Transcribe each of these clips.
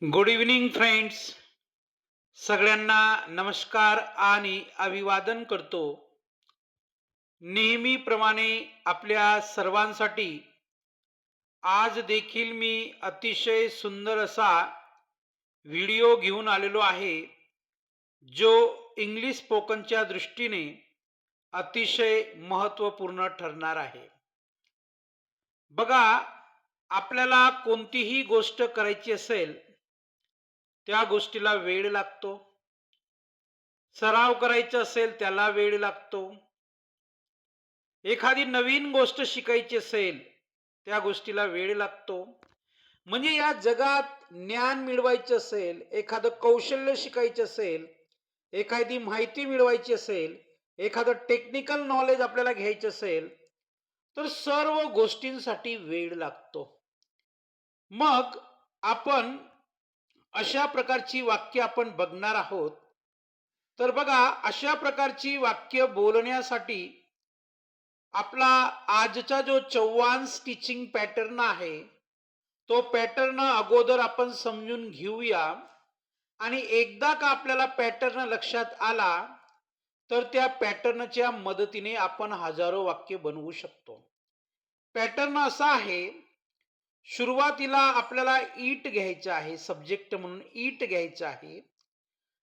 Good evening friends. सगळ्यांना नमस्कार आणि अभिवादन करतो. नेहमीप्रमाणे आपल्या सर्वांसाठी आज देखील मी अतिशय सुंदर असा व्हिडिओ घेऊन आलेलो आहे, जो इंग्लिश स्पोकनच्या दृष्टीने अतिशय महत्त्वपूर्ण ठरणार आहे. बघा, आपल्याला कोणतीही गोष्ट करायची असेल, त्या गोष्टीला वेळ लागतो. सराव करायचा असेल त्याला वेळ लागतो. एखादी नवीन गोष्ट शिकायची असेल त्या गोष्टीला वेळ लागतो. म्हणजे या जगात ज्ञान मिळवायचं असेल, एखादं कौशल्य शिकायचं असेल, एखादी माहिती मिळवायची असेल, एखादं टेक्निकल नॉलेज आपल्याला घ्यायचं असेल, तर सर्व गोष्टींसाठी वेळ लागतो. मग आपण अशा प्रकारची वाक्य आपण बघणार आहोत. तर बघा, अशा प्रकारची वाक्य बोलण्यासाठी आपला आजचा जो चौवांश टीचिंग पॅटर्न आहे, तो पॅटर्न अगोदर आपण समजून घेऊया. आणि एकदा का आपल्याला पॅटर्न लक्षात आला, तर त्या पॅटर्नच्या मदतीने आपण हजारो वाक्य बनवू शकतो. पॅटर्न असा आहे, सुरुवातीला आपल्याला ईट घ्यायचं आहे, सब्जेक्ट म्हणून ईट घ्यायचं आहे.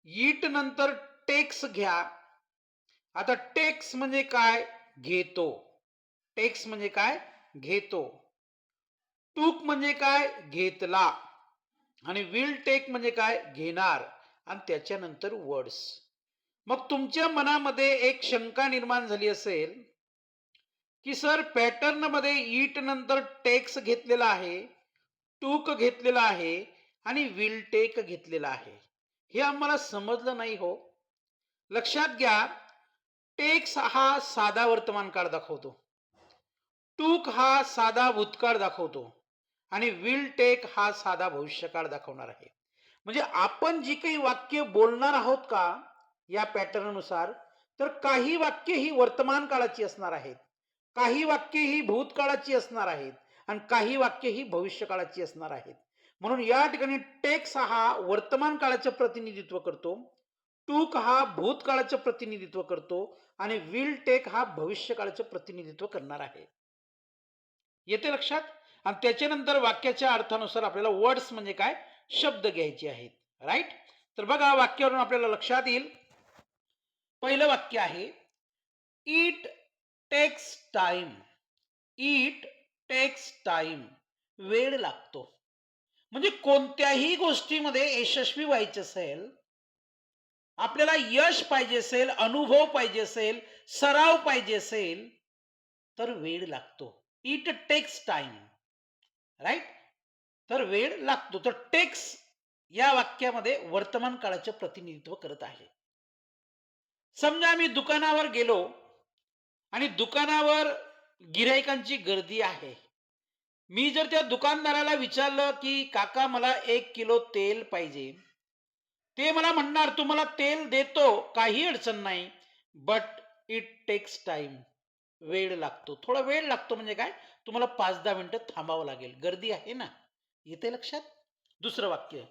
ईट नंतर टेक्स घ्या. आता टेक्स म्हणजे काय? घेतो. टेक्स म्हणजे काय? घेतो. टूक म्हणजे काय? घेतला. आणि विल टेक म्हणजे काय? घेणार. आणि त्याच्यानंतर वर्ड्स. मग तुमच्या मनामध्ये एक शंका निर्माण झाली असेल की सर, पॅटर्न मध्ये ईट नंतर टेक्स घेतलेला आहे, टूक घेतलेला आहे आणि विल टेक घेतलेला आहे, हे आम्हाला समजलं नाही हो. लक्षात घ्या, टेक्स हा साधा वर्तमान काळ दाखवतो, टूक हा साधा भूतकाळ दाखवतो आणि विल टेक हा साधा भविष्यकाळ दाखवणार आहे. म्हणजे आपण जी काही वाक्य बोलणार आहोत का या पॅटर्न नुसार, तर काही वाक्य ही वर्तमान काळाची असणार आहेत, काही वाक्य ही भूतकाळाची असणार आहेत आणि काही वाक्य ही भविष्यकाळाची असणार आहेत. म्हणून या ठिकाणी टेक्स हा वर्तमान काळाचं प्रतिनिधित्व करतो, टूक हा भूतकाळाचं प्रतिनिधित्व करतो आणि विल टेक हा भविष्यकाळाचं प्रतिनिधित्व करणार आहे. येते लक्षात? आणि त्याच्यानंतर वाक्याच्या अर्थानुसार आपल्याला वर्ड्स म्हणजे काय, शब्द घ्यायचे आहेत. राईट? तर बघा, वाक्यावरून आपल्याला लक्षात येईल. पहिलं वाक्य आहे, it takes time. It takes time. वेळ लागतो. म्हणजे कोणत्याही गोष्टीमध्ये यशस्वी व्हायचं असेल, आपल्याला यश पाहिजे असेल, अनुभव पाहिजे असेल, सराव पाहिजे असेल, तर वेळ लागतो. It takes time. राईट? तर वेळ लागतो. तर टेक्स या वाक्यामध्ये वर्तमान काळाचे प्रतिनिधित्व करत आहे. समजा आम्ही दुकानावर गेलो आणि दुकानावर गिराईकांची गर्दी आहे. मी जर त्या दुकानदाराला विचारलं की काका, मला 1 किलो तेल पाहिजे, ते मला म्हणणार, तुम्हाला तेल देतो, काही अडचण नाही, बट इट टेक्स टाइम. वेळ लागतो. थोडा वेळ लागतो म्हणजे काय, तुम्हाला 5-10 मिनिटं थांबावं लागेल, गर्दी आहे ना. येते लक्षात? दुसरं वाक्य,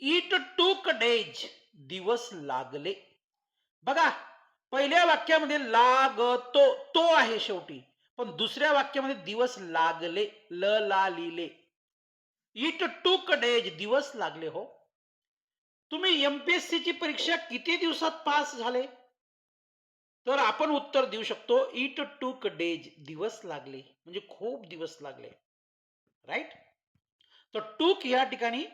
इट टूक डेज. दिवस लागले. बघा, पहिल्या वाक्यामध्ये लागतो, तो आहे शेवटी, पण दुसऱ्या वाक्यामध्ये दिवस लागले, ल ला लिहिले. It took days. दिवस लागले हो. तुम्ही एमपीएससी ची परीक्षा किती दिवसात पास झाले? तर आपण उत्तर देऊ शकतो, इट टूक डेज. दिवस लागले म्हणजे खूप दिवस लागले. राईट? तर टूक या ठिकाणी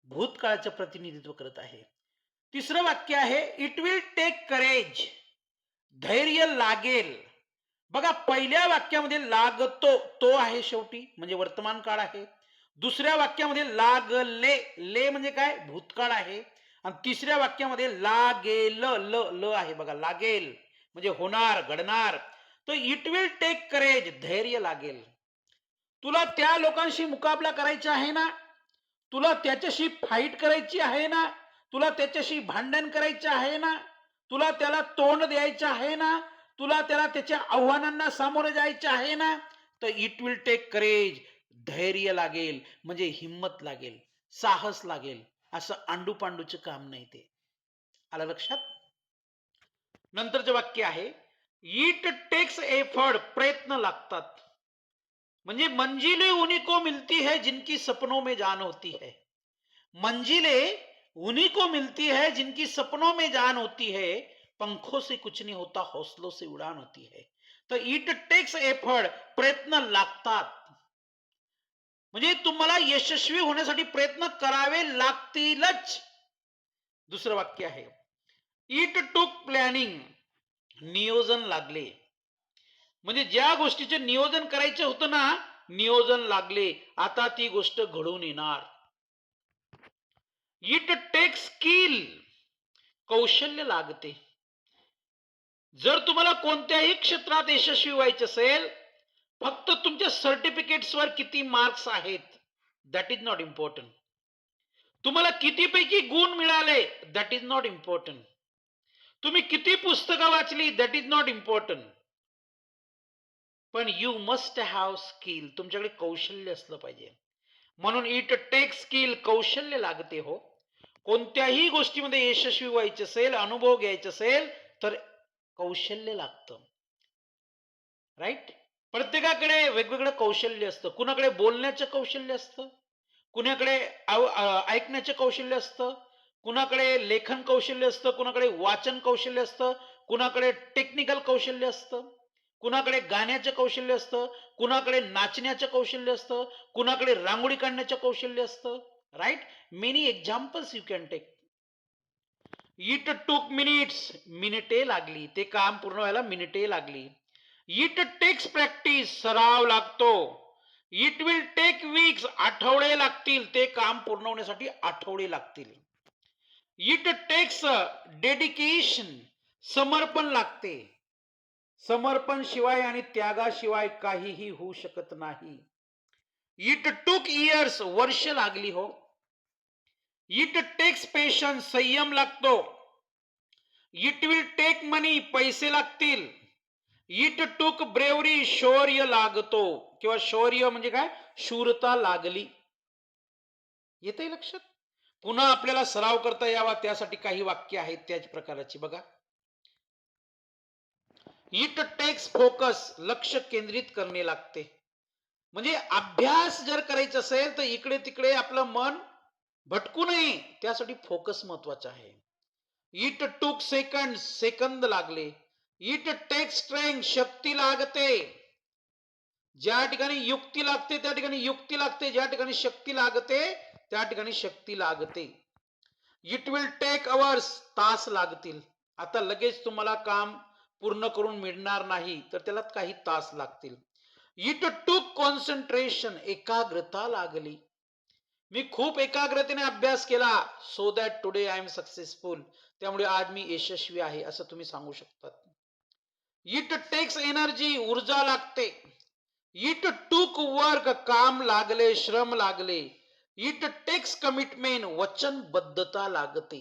भूतकाळाचं प्रतिनिधित्व करत आहे. तिसरं वाक्य आहे, इट विल टेक करेज. धैर्य लागेल. बघा, पहिल्या वाक्यामध्ये लागतो, तो आहे शेवटी, म्हणजे वर्तमान काळ आहे. दुसऱ्या वाक्यामध्ये लागले, ले म्हणजे काय, भूतकाळ आहे. आणि तिसऱ्या वाक्यामध्ये लागेल, ल ल आहे बघा, लागेल म्हणजे होणार, घडणार. तर इट विल टेक करेज. धैर्य लागेल. तुला त्या लोकांशी मुकाबला करायचा आहे ना, तुला त्याच्याशी फाईट करायची आहे ना, तुला त्याच्याशी भांडण करायचं आहे ना, तुला त्याला तोंड द्यायचं आहे ना, तुला त्याला त्याच्या आव्हानांना सामोरे जायचं आहे ना, तर इट विल टेक करेज. धैर्य लागेल म्हणजे हिम्मत लागेल, साहस लागेल. असं आंडू पांडूचं काम नाही ते. आलं लक्षात? नंतरचे वाक्य आहे, इट टेक्स एफर्ट, प्रयत्न लागतात. म्हणजे मंजिलें उन्हीं को मिलती है जिनकी सपनों में जान होती है. मंजिलें उन्हीं को मिलती है जिनकी सपनों में जान होती है. पंखों से कुछ नहीं होता, हौसलों से उड़ान होती है. तर इट टेक्स एफर्ट, प्रयत्न लागतात. म्हणजे तुम्हाला यशस्वी होण्यासाठी प्रयत्न करावे लागतीलच. दुसरं वाक्य आहे, इट टूक प्लॅनिंग, नियोजन लागले. म्हणजे ज्या गोष्टीचे नियोजन करायचे होतं ना, नियोजन लागले. आता ती गोष्ट घडून येणार. इट टेक स्किल, कौशल्य लागते. जर तुम्हाला कोणत्याही क्षेत्रात यशस्वी व्हायचे असेल, फक्त तुमच्या सर्टिफिकेट्सवर किती मार्क्स आहेत दॅट इज नॉट इम्पॉर्टंट. तुम्हाला कितीपैकी गुण मिळाले दॅट इज नॉट इम्पॉर्टंट. तुम्ही किती पुस्तकं वाचली दॅट इज नॉट इम्पॉर्टंट. पण यू मस्ट हॅव स्किल, तुमच्याकडे कौशल्य असलं पाहिजे. म्हणून इट टेक स्किल, कौशल्य लागते हो. कोणत्याही गोष्टीमध्ये यशस्वी व्हायचे असेल, अनुभव घ्यायचे असेल तर कौशल्य लागतं. राईट? प्रत्येकाकडे वेगवेगळं कौशल्य असतं. कुणाकडे बोलण्याचं कौशल्य असतं, कुणाकडे ऐकण्याचं कौशल्य असतं, कुणाकडे लेखन कौशल्य असतं, कुणाकडे वाचन कौशल्य असतं, कुणाकडे टेक्निकल कौशल्य असतं, कुणाकडे गाण्याचं कौशल्य असतं, कुणाकडे नाचण्याचं कौशल्य असतं, कुणाकडे रांगोळी काढण्याचं कौशल्य असतं. Right? Many examples you can take. It took minutes, मिनिटे लागली. ते काम पूर्ण व्हायला मिनिटे लागली. इट टेक्स प्रॅक्टिस, सराव लागतो. इट विल टेक वीक्स, आठवडे लागतील. ते काम पूर्ण होण्यासाठी आठवडे लागतील. इट टेक्स डेडिकेशन, समर्पण लागते. समर्पण शिवाय आणि त्यागाशिवाय काहीही होऊ शकत नाही. इट टूक इयर्स, वर्ष लागली हो. इट टेक्स पेशन्स, संयम लागतो. इट विल टेक मनी, पैसे लागतील. इट टूक ब्रेवरी, शौर्य लागतो. किंवा शौर्य म्हणजे काय, शूरता लागली. येतंय लक्षात? पुन्हा आपल्याला सराव करता यावा त्यासाठी काही वाक्य आहेत त्याच प्रकारची बघा. इट टेक्स फोकस, लक्ष केंद्रित करणे लागते. म्हणजे अभ्यास जर करायचा असेल तर इकडे तिकडे आपलं मन भटकू नये, त्यासाठी फोकस महत्वाचा आहे. इट टूक सेकंड, सेकंद लागले. इट टेक स्ट्रेंथ, शक्ती लागते. ज्या ठिकाणी युक्ती लागते त्या ठिकाणी युक्ती लागते, ज्या ठिकाणी शक्ती लागते त्या ठिकाणी शक्ती लागते. इट विल टेक अवर्स, तास लागतील. आता लगेच तुम्हाला काम पूर्ण करून मिळणार नाही तर त्याला काही तास लागतील. इट टूक कॉन्सन्ट्रेशन, एकाग्रता लागली. मी खूप एकाग्रतेने अभ्यास केला, so that today I am successful, त्यामुळे आज मी यशस्वी आहे असं तुम्ही सांगू शकता. इट टेक्स एनर्जी, ऊर्जा लागते. इट टूक वर्क, काम लागले, श्रम लागले. इट टेक्स कमिटमेंट, वचनबद्धता लागते.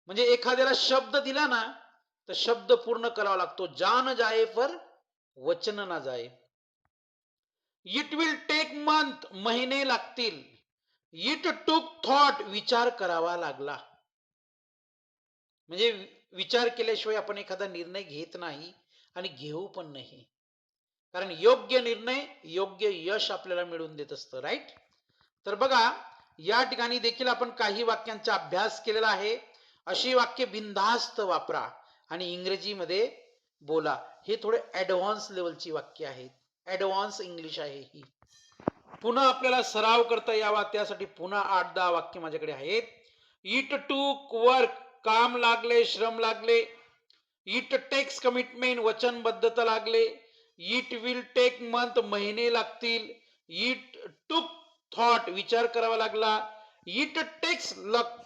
म्हणजे एखाद्याला शब्द दिला ना तर शब्द पूर्ण करावा लागतो. जान जाए पर वचन ना जाए. इट विल टेक मंथ, महिने लागतील. इट टूक थॉट, विचार करावा लागला. म्हणजे विचार केल्याशिवाय आपण एखादा निर्णय घेत नाही आणि घेऊ पण नाही. कारण योग्य निर्णय योग्य यश आपल्याला मिळवून देत असतं. राईट? तर बघा या ठिकाणी देखील आपण काही वाक्यांचा अभ्यास केलेला आहे. अशी वाक्य बिनधास्त वापरा आणि इंग्रजीमध्ये बोला. हे थोडे ऍडव्हान्स लेवलची वाक्य आहेत. ऍडव्हान्स इंग्लिश आहे ही. पुन्हा आपल्याला सराव करता यावा त्यासाठी पुन्हा 8-10 वाक्य माझ्याकडे आहेत. इट टूक वर्क, काम लागले, श्रम लागले. इट टेक्स कमिटमेंट, वचनबद्धता लागले. इट विल टेक मंथ, महिने लागतील. इट टूक थॉट, विचार करावा लागला. इट टेक्स लक,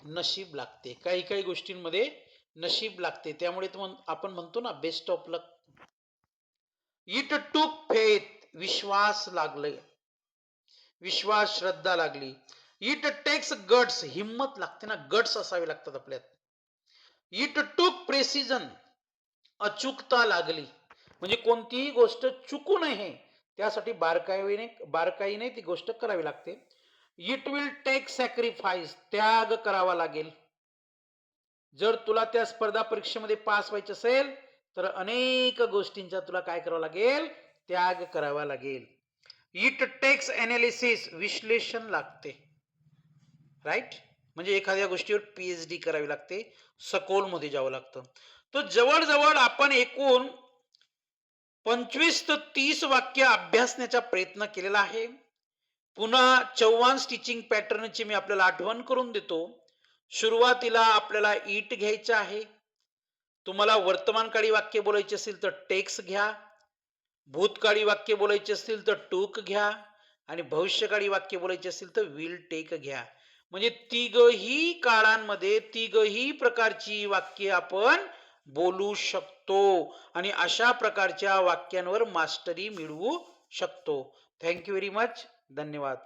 नशीब लागते. काही काही गोष्टींमध्ये नशीब लागते, त्यामुळे आपण म्हणतो ना best of luck. It took faith, विश्वास लागले, विश्वास श्रद्धा लागली. इट टेक्स गट्स, हिम्मत लागते ना, गट्स असावे लागतात आपल्यात. इट टूक प्रेसिजन, अचूकता लागली. म्हणजे कोणतीही गोष्ट चुकू नये त्यासाठी बारकाईने ती गोष्ट करावी लागते. इट विल टेक सॅक्रिफाईस, त्याग करावा लागेल. जर तुला त्या स्पर्धा परीक्षेमध्ये पास व्हायचं असेल तर अनेक गोष्टींचा तुला काय करावं लागेल, त्याग करावा लागेल. इट टेक्स एनालिसिस, विश्लेषण लागते. राईट, म्हणजे एखाद्या गोष्टीवर पीएचडी करावी लागते, सखोल मध्ये जावं लागतं. तर जवळजवळ आपण एकूण 25 ते 30 वाक्य अभ्यासण्याचा प्रयत्न केलेला आहे. पुन्हा चव्हाण स्टिचिंग पॅटर्नची मी आपल्याला आठवण करून देतो. सुरुवातीला आपल्याला इट घ्यायचं आहे. तुम्हाला वर्तमानकाळी वाक्य बोलायचे असेल तर टेक्स घ्या, भूतकाळी वाक्य बोलायचे असतील तर टूक घ्या, आणि भविष्यकाळी वाक्य बोलायचे असतील तर विल टेक घ्या. म्हणजे तिघही काळांमध्ये तिघही प्रकारची वाक्य आपण बोलू शकतो आणि अशा प्रकारच्या वाक्यांवर मास्टरी मिळवू शकतो. Thank you very much. धन्यवाद.